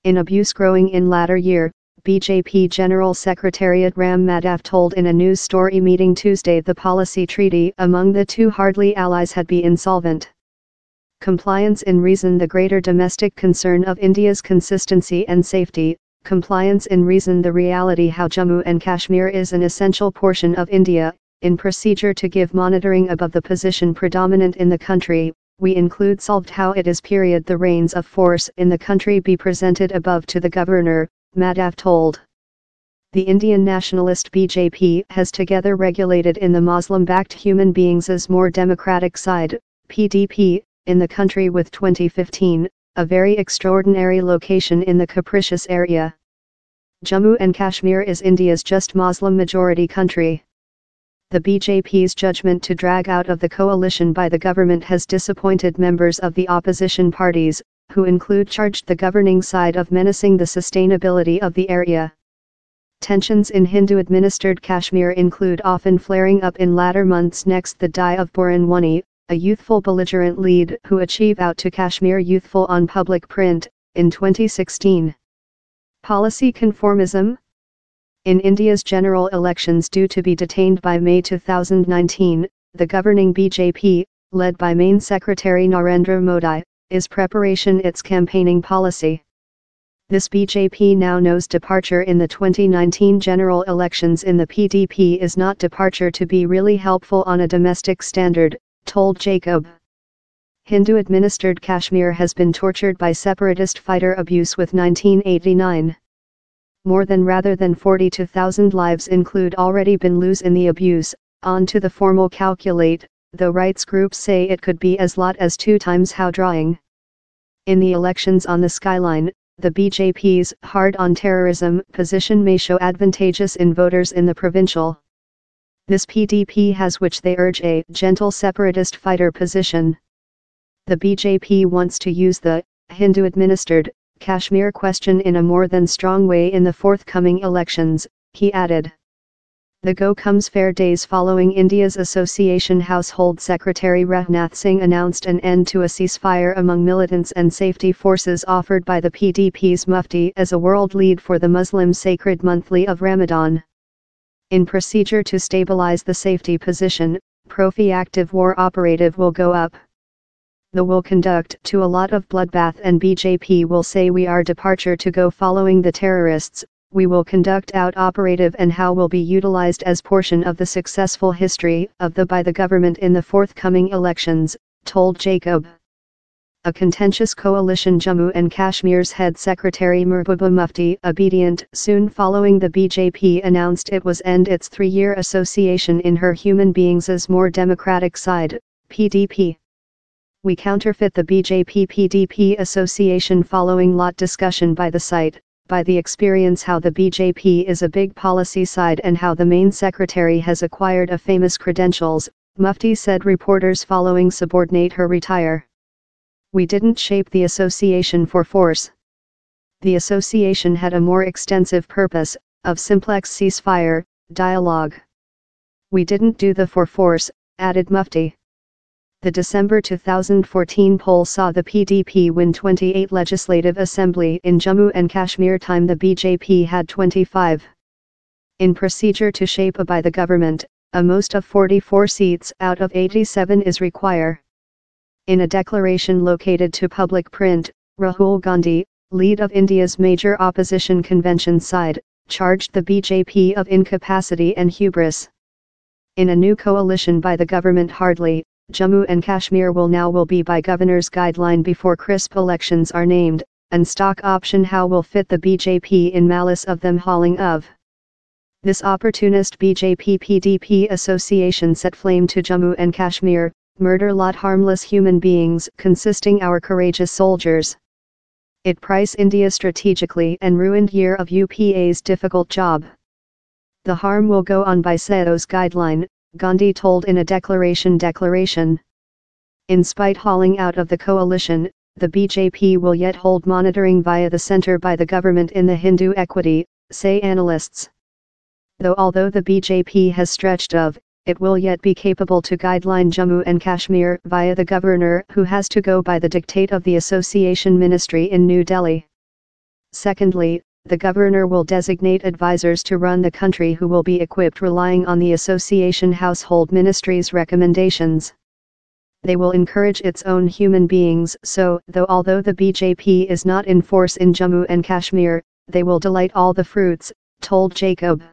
In abuse growing in latter year, BJP General Secretariat Ram Madhav told in a news story meeting Tuesday the policy treaty among the two hardly allies had been insolvent. Compliance in reason the greater domestic concern of India's consistency and safety, compliance in reason the reality how Jammu and Kashmir is an essential portion of India, in procedure to give monitoring above the position predominant in the country, we include solved how it is period the reins of force in the country be presented above to the governor, Madhav told. The Indian nationalist BJP has together regulated in the Muslim-backed human beings' more democratic side, PDP, in the country with 2015, a very extraordinary location in the capricious area. Jammu and Kashmir is India's just Muslim-majority country. The BJP's judgment to drag out of the coalition by the government has disappointed members of the opposition parties, who include charged the governing side of menacing the sustainability of the area. Tensions in Hindu-administered Kashmir include often flaring up in latter months. Next, the die of Buran Wani, a youthful belligerent lead who achieve out to Kashmir youthful on public print, in 2016. Policy conformism? In India's general elections due to be detained by May 2019, the governing BJP, led by Main Secretary Narendra Modi, is preparation its campaigning policy. This BJP now knows departure in the 2019 general elections in the PDP is not departure to be really helpful on a domestic standard, told Jacob. Hindu-administered Kashmir has been tortured by separatist fighter abuse with 1989. More than rather than 42,000 lives include already been lose in the abuse, on to the formal calculate, though rights groups say it could be as lot as 2 times how drawing. In the elections on the skyline, the BJP's hard on terrorism position may show advantageous in voters in the provincial. This PDP has which they urge a gentle separatist fighter position. The BJP wants to use the Hindu-administered Kashmir question in a more than strong way in the forthcoming elections, he added. The go comes fair days following India's Association Household Secretary Rajnath Singh announced an end to a ceasefire among militants and safety forces offered by the PDP's Mufti as a world lead for the Muslim sacred monthly of Ramadan. In procedure to stabilize the safety position, Profi active war operative will go up. The will conduct to a lot of bloodbath and BJP will say we are departure to go following the terrorists, we will conduct out operative and how will be utilized as portion of the successful history of the by the government in the forthcoming elections, told Jacob. A contentious coalition Jammu and Kashmir's head secretary Mehbooba Mufti obedient soon following the BJP announced it was end its 3-year association in her human beings' more democratic side, PDP. We counterfeit the BJP-PDP association following lot discussion by the site, by the experience how the BJP is a big policy side and how the main secretary has acquired a famous credentials, Mufti said reporters following subordinate her retire. We didn't shape the association for force. The association had a more extensive purpose, of simplex ceasefire, dialogue. We didn't do the for force, added Mufti. The December 2014 poll saw the PDP win 28 legislative assembly in Jammu and Kashmir time the BJP had 25. In procedure to shape a by the government, a most of 44 seats out of 87 is require. In a declaration located to public print, Rahul Gandhi, lead of India's major opposition convention side, charged the BJP of incapacity and hubris. In a new coalition by the government hardly, Jammu and Kashmir will be by governor's guideline before crisp elections are named, and stock option how will fit the BJP in malice of them hauling of. This opportunist BJP-PDP association set flame to Jammu and Kashmir, murder lot harmless human beings consisting our courageous soldiers. It price India strategically and ruined year of UPA's difficult job. The harm will go on by SEO's guideline, Gandhi told in a declaration. In spite hauling out of the coalition, the BJP will yet hold monitoring via the centre by the government in the Hindu equity, say analysts. Although the BJP has stretched of, it will yet be capable to guideline Jammu and Kashmir via the governor who has to go by the dictate of the Association Ministry in New Delhi. Secondly, the governor will designate advisors to run the country who will be equipped relying on the Association Household Ministry's recommendations. They will encourage its own human beings, so, although the BJP is not in force in Jammu and Kashmir, they will delight all the fruits, told Jacob.